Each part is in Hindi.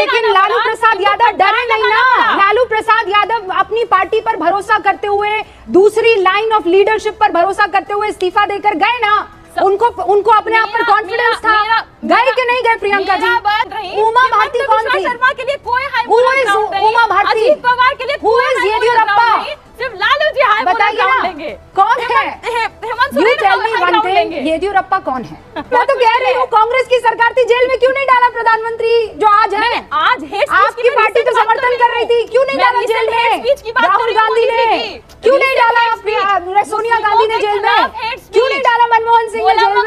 लेकिन लालू प्रसाद यादव डरे नहीं ना। लालू प्रसाद यादव अपनी पार्टी पर भरोसा करते हुए, दूसरी लाइन ऑफ लीडरशिप पर भरोसा करते हुए इस्तीफा देकर गए ना। उनको अपने आप पर कॉन्फिडेंस था। गए कि नहीं गए प्रियंका जी? उमा भारती कौन थी? शर्मा के लिए कोई हाई मोरल ग्राउंड नहीं, उमा भारती, अजीत पवार के लिए कोई हाई मोरल ग्राउंड नहीं, सिर्फ Lalu ji high moral ground लेंगे। कौन है? हेमंत सोरेन येदियुरप्पा कौन है? मैं तो कह रही हूँ कांग्रेस की सरकार थी, जेल में क्यों नहीं डाला प्रधानमंत्री जो आज है? आज आपकी पार्टी तो समर्थन कर रही थी, क्यों नहीं डाला जेल में? राहुल गांधी ने क्यों नहीं डाला? सोनिया गांधी ने जेल में क्यों नहीं डाला? मनमोहन सिंह ने जेल में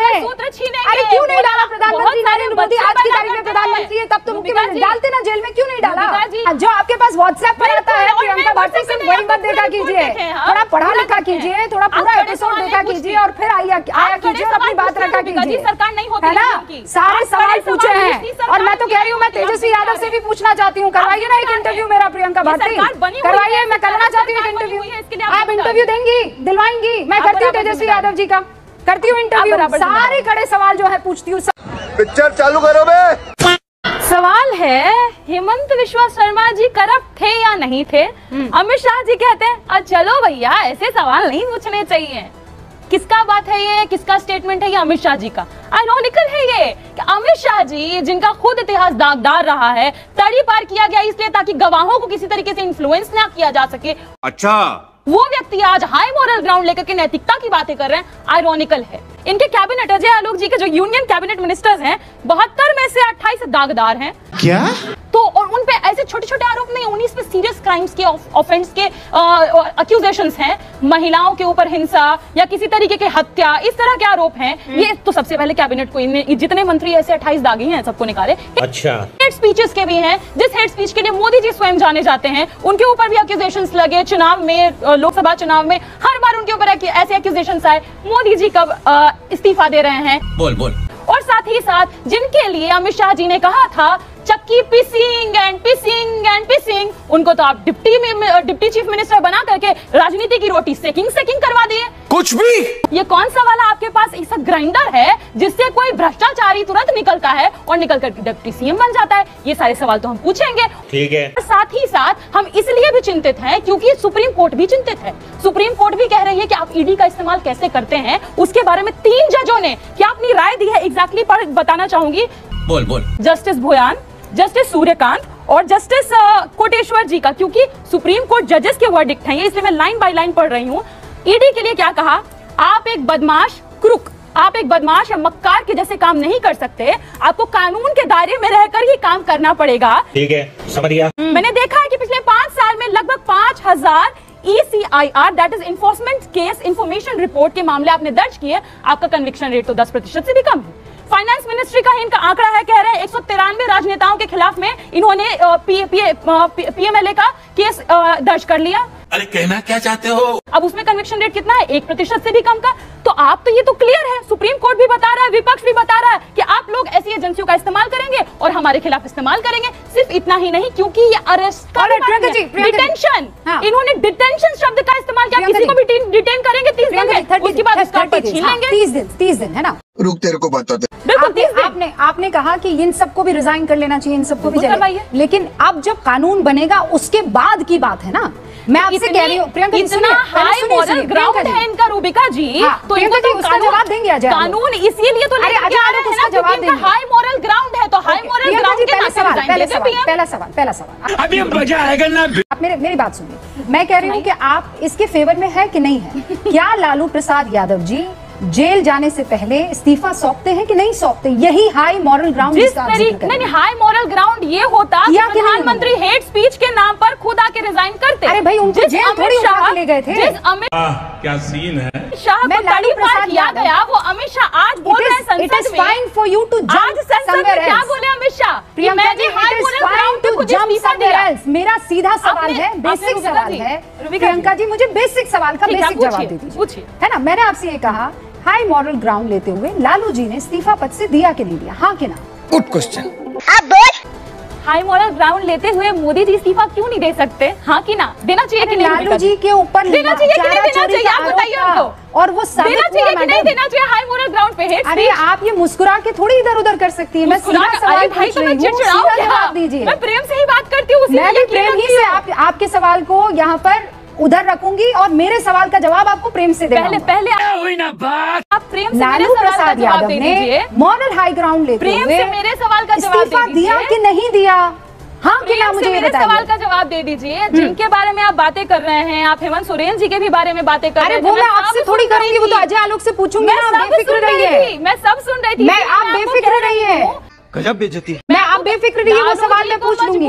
अरे क्यों नहीं डाला? प्रधानमंत्री नरेंद्र मोदी आज की तारीख में प्रधानमंत्री है, तब तो मुख्यमंत्री डालते ना जेल में, क्यों नहीं डाला? जो आपके पास व्हाट्सएप पर आता है प्रियंका भारती सिंह, वही मत देखा कीजिए, थोड़ा पढ़ा लिखा कीजिए, थोड़ा पूरा एपिसोड देखा कीजिए और फिर आया कीजिए और अपनी बात रखा कीजिए, सरकार नहीं होती है ना? सारे सवाल पूछे हैं और मैं तो कह रही हूँ, मैं तेजस्वी यादव से भी पूछना चाहती हूँ, करवाइए ना एक इंटरव्यू मेरा प्रियंका भारती, करवाइए, मैं करना चाहती हूँ इंटरव्यू। आप इंटरव्यू देंगी, दिलवाएंगी? मैं करती हूँ तेजस्वी यादव जी का, करती हूँ इंटरव्यू, सारे कड़े सवाल जो है पूछती हूँ। पिक्चर चालू करो बे। सवाल है, हेमंत विश्वा शर्मा जी करप्ट थे या नहीं थे? अमित शाह जी कहते हैं चलो भैया ऐसे सवाल नहीं पूछने चाहिए। किसका बात है ये? किसका स्टेटमेंट है ये? अमित शाह जी का। आयरॉनिकल है ये कि अमित शाह जी, जिनका खुद इतिहास दागदार रहा है, तड़ी पार किया गया इसलिए ताकि गवाहों को किसी तरीके से इन्फ्लुएंस ना किया जा सके, अच्छा, वो व्यक्ति आज हाई मोरल ग्राउंड लेकर के नैतिकता की बातें कर रहे हैं। आयरॉनिकल है। इनके कैबिनेट, अजय आलोक जी के जो यूनियन कैबिनेट मिनिस्टर्स हैं, 72 में से 28 दागदार हैं। क्या? तो और उन पे ऐसे छोटे छोटे आरोप नहीं, 19 पे सीरियस क्राइम्स के, ऑफेंस के अक्यूजेशंस हैं। महिलाओं के ऊपर हिंसा या किसी तरीके की हत्या, इस तरह के आरोप हैं। ये तो सबसे पहले कैबिनेट को जितने मंत्री ऐसे 28 दागी हैं, सबको निकाले। अच्छा, हेट स्पीचेस के भी हैं, जिस हेट स्पीच के लिए मोदी जी स्वयं जाने जाते हैं, उनके ऊपर भी अक्यूजेशंस लगे। चुनाव में, लोकसभा चुनाव में हर बार उनके ऊपर ऐसे अक्यूजेशंस आए। मोदी जी कब इस्तीफा दे रहे हैं? बोल। और साथ ही साथ जिनके लिए अमित शाह जी ने कहा था चक्की पिसिंग एंड पिसिंग एंड पिसिंग, उनको तो आप डिप्टी चीफ मिनिस्टर बना करके राजनीति की रोटी सेकिंग करवा दिए। कुछ भी। ये कौन सा वाला आपके पास ऐसा ग्राइंडर है जिससे कोई भ्रष्टाचारी तुरंत निकलता है और निकल कर डिप्टी सीएम बन जाता है? ये सारे सवाल तो हम पूछेंगे। ठीक है। साथ ही साथ हम इसलिए भी चिंतित हैं क्योंकि सुप्रीम कोर्ट भी चिंतित है। सुप्रीम कोर्ट भी कह रही है कि आप ईडी का इस्तेमाल कैसे करते हैं, उसके बारे में 3 जजों ने क्या अपनी राय दी है, एग्जैक्टली पर बताना चाहूंगी। बोल। जस्टिस भोयान, जस्टिस सूर्यकांत और जस्टिस कोटेश्वर जी का, क्योंकि सुप्रीम कोर्ट जजेस के वर्डिक्ट हैं ये, इसलिए मैं लाइन बाय लाइन पढ़ रही हूँ। ईडी के लिए क्या कहा? आप एक बदमाश आप एक बदमाश या मक्कार के जैसे काम नहीं कर सकते, आपको कानून के दायरे में रहकर ही काम करना पड़ेगा। ठीक है, समझ गया। मैंने देखा है कि पिछले 5 साल में लगभग 5000 ECIR that is enforcement case information report के मामले आपने दर्ज किए। आपका कन्विक्शन रेट तो 10% से भी कम है। फाइनेंस मिनिस्ट्री का इनका आंकड़ा है, कह रहे हैं 193 राजनेताओं के खिलाफ में इन्होंने PMLA का केस दर्ज कर लिया। अरे कहना क्या चाहते हो? अब उसमें कन्विक्शन रेट कितना है? 1% से भी कम का। तो आप तो ये तो क्लियर है, सुप्रीम कोर्ट भी बता रहा है, विपक्ष भी बता रहा है कि आप लोग ऐसी एजेंसियों का इस्तेमाल करेंगे और हमारे खिलाफ इस्तेमाल करेंगे। सिर्फ इतना ही नहीं, क्योंकि ये अरेस्ट का डिटेंशन, इन्होंने डिटेंशन शब्द का इस्तेमाल किया। किसी को भी डिटेन करेंगे 30 दिन में, उसके बाद उसका छीन लेंगे। 30 दिन है ना? रुक, तेरे को बताते। आपने कहा कि इन सबको भी रिजाइन कर लेना चाहिए, इन सबको भी करवाइए, लेकिन अब जब कानून बनेगा उसके बाद की बात है ना। मैं आपसे कह रही हूँ प्रियंका, इतना हाई मोरल ग्राउंड है इनका रूबिका जी, तो इनको तो उसका जवाब देंगे अजय। कानून इसीलिए तो हाई मोरल ग्राउंड है, तो हाई मोरल ग्राउंड के पहला सवाल अभी मजा आएगा ना। आप मेरी बात सुनिए। मैं कह रही हूँ कि आप इसके फेवर में है कि नहीं है? क्या लालू प्रसाद यादव जी जेल जाने से पहले इस्तीफा सौंपते हैं कि नहीं सौंपते? यही हाई मॉरल ग्राउंड। नहीं, हाई मॉरल ग्राउंड ये होता कि प्रधानमंत्री हेट स्पीच के नाम पर खुद आके रिजाइन करते। अरे भाई, उनको जेल थोड़ी उठा के ले गए थे। क्या सीन है? शाह को तड़ी पार किया गया, वो अमित शाह आज बोल रहे हैं संसद में। आज संसद में क्या बोले अमित शाह? मेरा सीधा सवाल है, बेसिक सवाल है प्रियंका जी, मुझे बेसिक सवाल का बेसिक जवाब दे दीजिए, है ना? मैंने आपसे ये कहा हाई मॉरल ग्राउंड लेते हुए लालू जी ने इस्तीफा पद से दिया कि नहीं दिया, हाँ कि ना? Good question. अब बोल। हाई मॉरल ग्राउंड लेते हुए मोदी जी इस्तीफा क्यों नहीं दे सकते, हाँ कि ना? देना चाहिए कि नहीं? लालू जी के ऊपर देना चाहिए कि नहीं देना चाहिए, आप बताइए हमको। और वो साबित देना चाहिए कि नहीं देना चाहिए हाई मोरल ग्राउंड पे हेट अरे आप ये मुस्कुरा के थोड़ी इधर उधर कर सकती है। मैं सीधा सवाल पूछ रही हूँ, सीधा जवाब दीजिए। मैं प्रेम से ही बात करती हूँ, मैं भी प्रेम ही से आपके सवाल को यहाँ पर उधर रखूंगी और मेरे सवाल का जवाब आपको प्रेम से देना। पहले आप प्रेम से लालू प्रसाद यादव ने मॉरल हाई ग्राउंड लेते प्रेम से मेरे सवाल का जवाब इस्तीफा दिया कि नहीं दिया? हाँ कि ना, मुझे मेरे सवाल का जवाब दे दीजिए। जिनके बारे में आप बातें कर रहे हैं, आप हेमंत सोरेन जी के भी बारे में बातें कर रहे हैं। वो मैं आपसे थोड़ी करूंगी, वो तो अजय आलोक से पूछूंगी। मैं बेफिक्र रहिए, मैं सब सुन रही थी। मैं आप बेफिक्र रहिए, गजब बेइज्जती। मैं आप बेफिक्र रहिए, वो सवाल मैं पूछ लूंगी।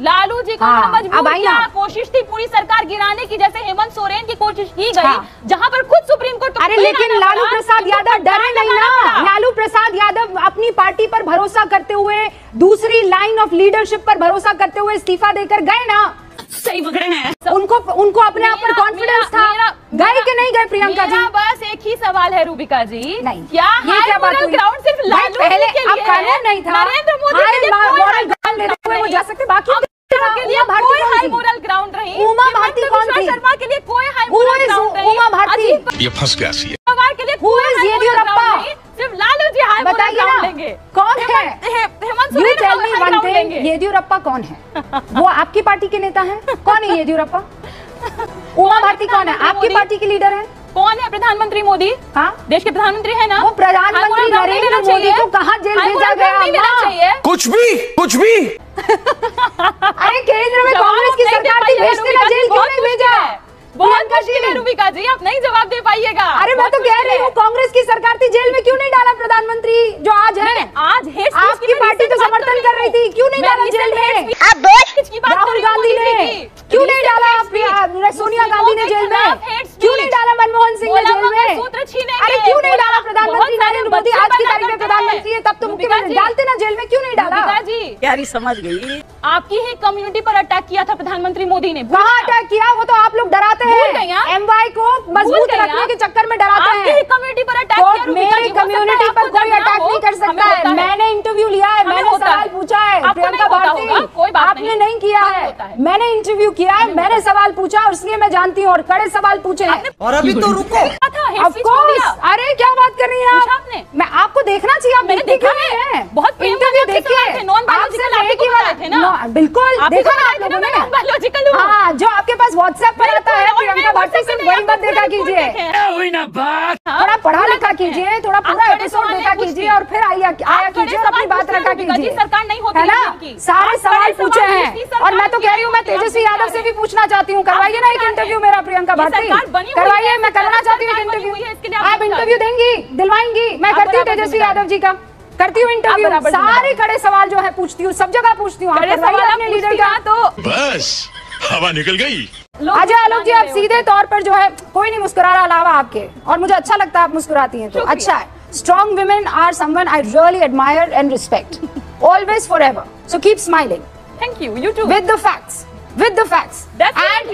लालू जी को मजबूर किया, कोशिश थी पूरी सरकार गिराने की, जैसे हेमंत सोरेन की कोशिश की गई, जहां पर खुद सुप्रीम कोर्ट। अरे लेकिन लालू प्रसाद यादव डरे नहीं ना। लालू प्रसाद यादव अपनी पार्टी पर भरोसा करते हुए, दूसरी लाइन ऑफ लीडरशिप पर भरोसा करते हुए इस्तीफा देकर गए ना। सही पकड़े हैं उनको अपने आप पर कॉन्फिडेंस था। गए कि नहीं गए प्रियंका जी? बस एक ही सवाल है रूबिका जी, नहीं क्या ये क्या बात हुई? ग्राउंड सिर्फ लालू पहले के लिए अब कानून नहीं था, नरेंद्र मोदी के लिए मॉरल ग्राउंड लेते हुए वो जा सकते, बाकी के लिए कोई हाई मोरल ग्राउंड नहीं। उमा भारती कौन थी? शर्मा के लिए कोई हाई मोरल ग्राउंड नहीं। उमा भारती ये फंस गया सी के लिए कोई येदियुरप्पा, सिर्फ Lalu ji high moral ground लेंगे। कौन है? हेमंत सोरेन। येदियुरप्पा कौन है? वो आपकी पार्टी के नेता हैं? कौन है येदियुरप्पा? उमा भारती कौन है? आपकी पार्टी की लीडर है? कौन है? प्रधानमंत्री मोदी। हाँ, देश के प्रधानमंत्री है ना। वो प्रधानमंत्री नरेंद्र मोदी को कहाँ जेल भेजा गया? कुछ भी अरे केंद्र में कांग्रेस की सरकार थी, भेजते ना जेल, क्यों नहीं भेजा? बहुत मुश्किल है रूबिका जी, आप नहीं जवाब दे पाइएगा। अरे मैं तो कह रही हूँ कांग्रेस की सरकार थी, जेल में क्यों नहीं डाला प्रधानमंत्री जो आज है? आज आपकी पार्टी तो समर्थन कर रही थी, क्यों नहीं डाला जेल में? राहुल गांधी ने क्यों नहीं डाला? सोनिया गांधी ने जेल में क्यों नहीं डाला? मनमोहन सिंह ने जेल में अरे क्यों नहीं डाला? प्रधानमंत्री नरेंद्र मोदी आज की तारीख में प्रधानमंत्री है, तब तो मुख्यमंत्री डालते ना जेल में, क्यों नहीं डाला? जी यारी समझ गई, आपकी ही कम्युनिटी पर अटैक किया था प्रधानमंत्री मोदी ने। कहाँ अटैक किया? वो तो आप लोग डराते हैं, एमवाई को मजबूत रखने के चक्कर में डराते हैं। कम्युनिटी पर अटैक किया, मेरी कम्युनिटी पर कोई अटैक नहीं कर सकता है। मैंने इंटरव्यू लिया है, मैंने सवाल पूछा है। प्रियंका भारती आपने नहीं किया है, मैंने इंटरव्यू किया है, मैंने सवाल पूछा और इसलिए मैं जानती हूँ, और कड़े सवाल पूछे हैं। और अभी तो रुको, अरे क्या बात कर रही हैं आप? मैं आपको देखना चाहिए, आप मैंने देखा है, बहुत इंटरव्यू देखिए, बिल्कुल देखा ना आप लोगों ने। हाँ, जो आपके पास व्हाट्सएप पर आता है प्रियंका भारती से वही मत देखा कीजिए, थोड़ा पढ़ा लिखा कीजिए, थोड़ा पूरा एपिसोड देखा कीजिए और फिर आया कीजिए और अपनी बात रखा कीजिए, है ना? सारे सवाल पूछे हैं और मैं तो कह रही हूँ, मैं तेजस्वी यादव से भी पूछना चाहती हूँ, करवाइए ना एक इंटरव्यू मेरा प्रियंका भारती, करवाइए, मैं करना चाहती हूँ इंटरव्यू। आप इंटरव्यू देंगी, दिलवाएंगी? मैं करती हूँ तेजस्वी यादव जी का, करती हूँ इंटरव्यू, सारे खड़े सवाल जो है पूछती हूँ, सब जगह पूछती हूँ। अपने लीडर का तो बस हवा निकल गई। अजय आलोक जी, आप सीधे तौर पर जो है, कोई नहीं मुस्कुरा रहा अलावा आपके, और मुझे अच्छा लगता है आप मुस्कुराती हैं तो अच्छा है। Strong women are someone I really admire and respect, always forever, so keep smiling. Thank you, you too. With the facts, with the facts and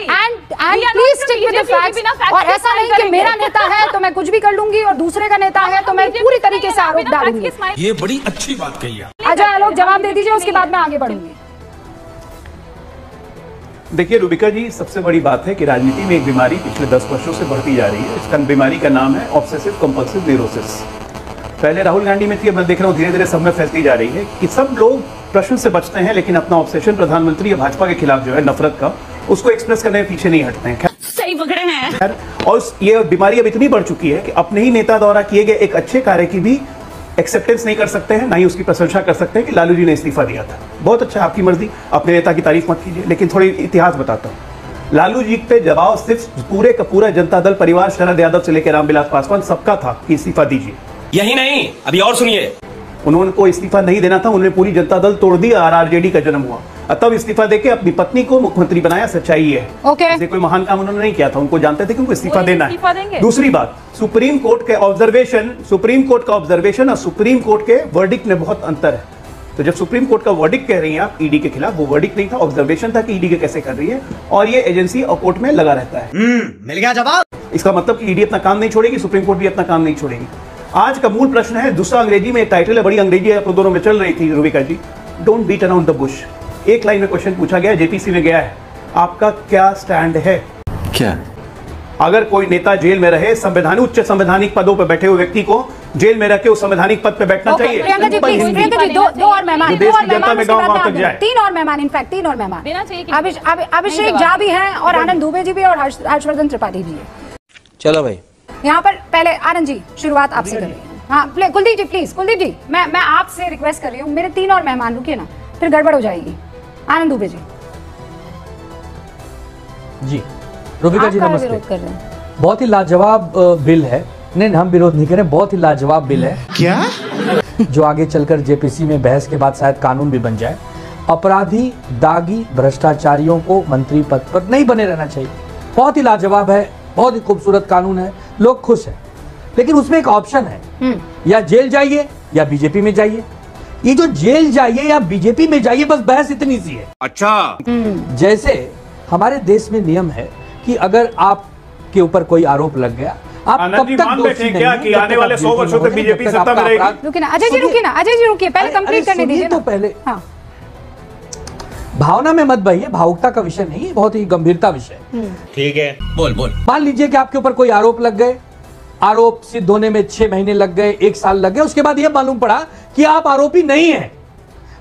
please stick with the facts। और ऐसा नहीं कि मेरा नेता है तो मैं कुछ भी कर लूंगी और दूसरे का नेता है तो मैं पूरी तरीके से आरोप डालूंगी। ये बड़ी अच्छी बात कही है। अजय आलोक जवाब दे दीजिए, उसके बाद मैं आगे बढ़ूंगी। देखिए रूबिका जी, सबसे बड़ी बात है कि राजनीति में एक बीमारी पिछले 10 वर्षों से बढ़ती जा रही है। इसका बीमारी का नाम है ऑब्सेसिव कंपल्सिव न्यूरोसिस। पहले राहुल गांधी में थी, अब मैं देख रहा हूँ धीरे धीरे सब में फैलती जा रही है कि सब लोग प्रश्न से बचते हैं लेकिन अपना ऑब्सेशन प्रधानमंत्री या भाजपा के खिलाफ जो है नफरत का, उसको एक्सप्रेस करने में पीछे नहीं हटते हैं। सही पकड़े हैं। और ये बीमारी अब इतनी बढ़ चुकी है कि अपने ही नेता द्वारा किए गए एक अच्छे कार्य की भी एक्सेप्टेंस नहीं कर सकते हैं, ना ही उसकी प्रशंसा कर सकते हैं कि लालू जी ने इस्तीफा दिया था। बहुत अच्छा, आपकी मर्जी, अपने नेता की तारीफ मत कीजिए, लेकिन थोड़ी इतिहास बताता हूँ। लालू जी पे दबाव सिर्फ पूरे का पूरा जनता दल परिवार, शरद यादव से लेकर रामविलास पासवान सबका था कि इस्तीफा दीजिए। यही नहीं, अभी और सुनिए, उन्होंने को इस्तीफा नहीं देना था, उन्होंने पूरी जनता दल तोड़ दिया और आरजेडी का जन्म हुआ, तब इस्तीफा देके अपनी पत्नी को मुख्यमंत्री बनाया। सच्चाई है, okay। कोई महान काम उन्होंने नहीं किया था, उनको जानते थे कि उनको इस्तीफा देना है। दूसरी बात, सुप्रीम कोर्ट का ऑब्जर्वेशन और सुप्रीम कोर्ट के वर्डिक्ट में बहुत अंतर है। तो जब सुप्रीम कोर्ट का वर्डिक्ट कह रही है आप ईडी के खिलाफ, वो वर्डिक्ट नहीं था, ऑब्जर्वेशन था कि ईडी के कैसे कर रही है, और ये एजेंसी और कोर्ट में लगा रहता है। मिल गया जवाब। इसका मतलब कि ईडी अपना काम नहीं छोड़ेगी, सुप्रीम कोर्ट भी अपना काम नहीं छोड़ेगी। आज का मूल प्रश्न है, दूसरा अंग्रेजी में एक टाइटल है, बड़ी अंग्रेजी आप दोनों में चल रही थी Rubika ji, don't beat around the bush. एक लाइन में क्वेश्चन पूछा गया, जेपीसी में गया है, आपका क्या स्टैंड है? क्या अगर कोई नेता जेल में रहे, संवैधानिक उच्च संवैधानिक पदों पर बैठे हुए व्यक्ति को जेल में रख के उस संवैधानिक पद पर बैठना चाहिए। प्रियंका जी प्लीज, प्रियंका जी दो और मेहमान, देश की जनता में गांव गांव तक जाए। 3 और मेहमान, इनफैक्ट 3 और मेहमान देना चाहिए। अभिषेक झा भी हैं और आनंद दुबे जी भी और हर्षवर्धन त्रिपाठी भी है। चलो भाई, यहाँ पर पहले आनंद जी शुरुआत आपसे करें। हाँ कुलदीप जी प्लीज, कुलदीप जी मैं आपसे रिक्वेस्ट कर रही हूँ, मेरे 3 और मेहमान रुकिए ना, फिर गड़बड़ हो जाएगी। आनंद दुबे जी। जी रूबिका जी नमस्ते। विरोध कर रहे हैं? बहुत ही लाजवाब बिल है। नहीं, हम विरोध नहीं कर रहे, बहुत ही लाजवाब बिल है। क्या? जो आगे चलकर जेपीसी में बहस के बाद शायद कानून भी बन जाए। अपराधी, दागी, भ्रष्टाचारियों को मंत्री पद पर नहीं बने रहना चाहिए। बहुत ही लाजवाब है, बहुत ही खूबसूरत कानून है, लोग खुश हैं। लेकिन उसमें एक ऑप्शन है, या जेल जाइए या बीजेपी में जाइए। ये जो जेल जाइए या बीजेपी में जाइए, बस बहस इतनी सी है। अच्छा। जैसे हमारे देश में नियम है कि अगर आपके ऊपर कोई आरोप लग गया, आप कब तक दोषी नहीं हैं, कि आने वाले 100 वर्षों तक बीजेपी सत्ता में रहेगी। रुकिए ना अजय जी, रुकिए ना अजय जी, रुकिए, पहले कंप्लीट करने दीजिए तो पहले। हाँ। भावना में मत बहिए, भावुकता का विषय नहीं, बहुत ही गंभीरता विषय। ठीक है, बोल बोल। मान लीजिए कि आपके ऊपर कोई आरोप लग गए, आरोप सिद्ध होने में 6 महीने लग गए, 1 साल लग गए, उसके बाद यह मालूम पड़ा कि आप आरोपी नहीं हैं,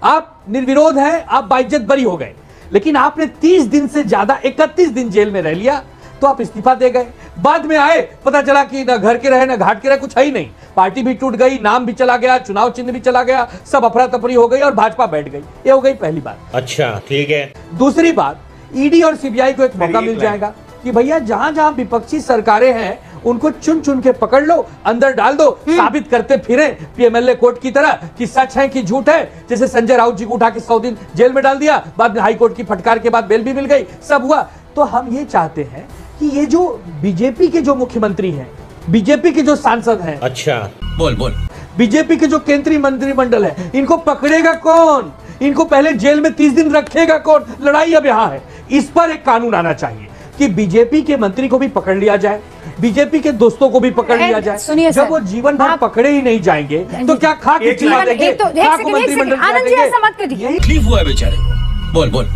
आप निर्विरोध हैं, आप बाइज्जत बरी हो गए। लेकिन आपने 30 दिन से ज्यादा 31 दिन जेल में रह लिया, तो आप इस्तीफा दे गए। बाद में आए, पता चला कि ना घर के रहे ना घाट के रहे, कुछ है ही नहीं, पार्टी भी टूट गई, नाम भी चला गया, चुनाव चिन्ह भी चला गया, सब अफरा तफरी हो गई और भाजपा बैठ गई। ये हो गई पहली बात। अच्छा ठीक है। दूसरी बात, ईडी और सीबीआई को एक मौका मिल जाएगा कि भैया जहां जहां विपक्षी सरकारें हैं उनको चुन चुन के पकड़ लो, अंदर डाल दो, साबित करते फिरे पीएमएलए कोर्ट की तरह कि सच है कि झूठ है। जैसे संजय राउत जी को उठा के 100 दिन जेल में डाल दिया, बाद में हाई कोर्ट की फटकार के बाद बेल भी मिल गई, सब हुआ। तो हम ये चाहते हैं कि ये जो बीजेपी के जो मुख्यमंत्री हैं, बीजेपी के जो सांसद हैं, अच्छा बोल बोल, बीजेपी के जो केंद्रीय मंत्रिमंडल है, इनको पकड़ेगा कौन? इनको पहले जेल में 30 दिन रखेगा कौन? लड़ाई अब यहाँ है। इस पर एक कानून आना चाहिए कि बीजेपी के मंत्री को भी पकड़ लिया जाए, बीजेपी के दोस्तों को भी पकड़ लिया जाए। जब वो जीवन भर पकड़े ही नहीं जाएंगे तो क्या खा के चिल्ला देंगे? आनंद जी ऐसा मत करिए, तकलीफ हुआ है बेचारे को। बोल बोल।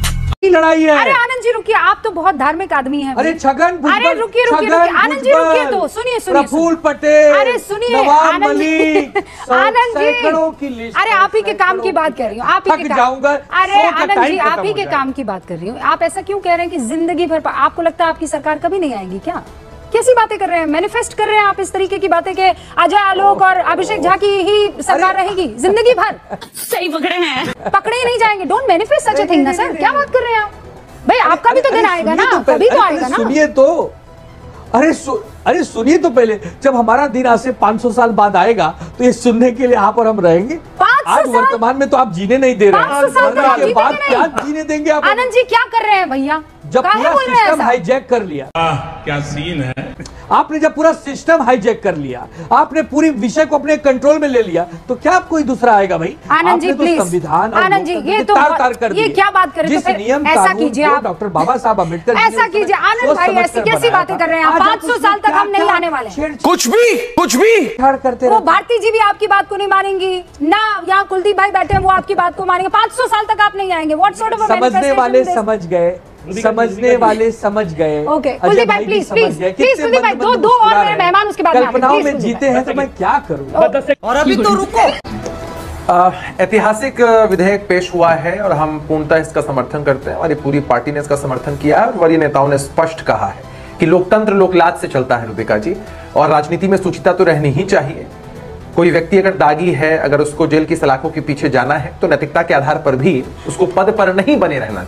लड़ाई है। अरे आनंद जी रुकिए, आप तो बहुत धार्मिक आदमी हैं। अरे छगन भुजबल, अरे रुकिए आनंद जी, रुकिए तो सुनिए प्रफुल्ल पटेल, अरे सुनिए नवाब आनंद जी, आनंद जी, अरे आप ही के काम की बात कर रही हूँ, आप ही के काम। अरे आनंद जी, आप ही के काम की बात कर रही हूँ। आप ऐसा क्यों कह रहे हैं कि जिंदगी भर आपको लगता है आपकी सरकार कभी नहीं आएगी क्या? कैसी बातें कर रहे हैं? मैनिफेस्ट कर रहे हैं आप इस तरीके की बातें कि अजय आलोक और अभिषेक झा की ही सरकार रहेगी जिंदगी भर? सही पकड़े हैं, पकड़े ही नहीं जाएंगे। Don't manifest such a thing ना सर, क्या बात कर रहे हैं आप? भाई आपका भी तो दिन आएगा ना, कभी तो आएगा ना। सुनिए तो, अरे सुनिए तो पहले, जब हमारा दिन आज से 500 साल बाद आएगा तो ये सुनने के लिए आप और हम रहेंगे। आज वर्तमान में तो आप जीने नहीं दे रहे हैं, 500 साल के बाद क्या जीने देंगे आप? आनंद जी क्या कर रहे हैं भैया? जब पूरा सिस्टम हाईजैक कर लिया, क्या सीन है? आपने जब पूरा सिस्टम हाईजैक कर लिया, आपने पूरी विषय को अपने कंट्रोल में ले लिया, तो क्या आप कोई दूसरा आएगा भाई? आनंद जी प्लीज, संविधान आनंद जी ये तो ये क्या बात कर रहे हैं? जिस नियम ऐसा कीजिए आप, डॉक्टर बाबा साहब अम्बेडकर, ऐसा कीजिए आनंद भाई, ऐसी कैसी बातें कर रहे हैं आप? 500 साल तक हम नहीं आने वाले। कुछ भी करते वो भारती जी भी आपकी बात को नहीं मानेंगी ना, यहाँ कुलदीप भाई बैठे हैं वो आपकी बात को मानेंगे। 500 साल तक आप नहीं आएंगे। व्हाट सॉर्ट ऑफ समझने वाले समझ गए, समझने वाले समझ गए। ओके कुलदीप भाई प्लीज कुलदीप भाई, दो और मेरे मेहमान उसके बाद कल्पनाओं में जीते हैं तो मैं क्या करूं? और अभी तो रुको। ऐतिहासिक विधेयक पेश हुआ है और हम पूर्णतः इसका समर्थन करते हैं। हमारी पूरी पार्टी ने इसका समर्थन किया है और वरीय नेताओं ने स्पष्ट कहा है कि लोकतंत्र लोकलाज से चलता है रूबिका जी, और राजनीति में शुचिता तो रहनी ही चाहिए। कोई व्यक्ति अगर दागी है, अगर उसको जेल की सलाखों के पीछे जाना है तो नैतिकता के आधार पर भी उसको पद पर नहीं बने रहना।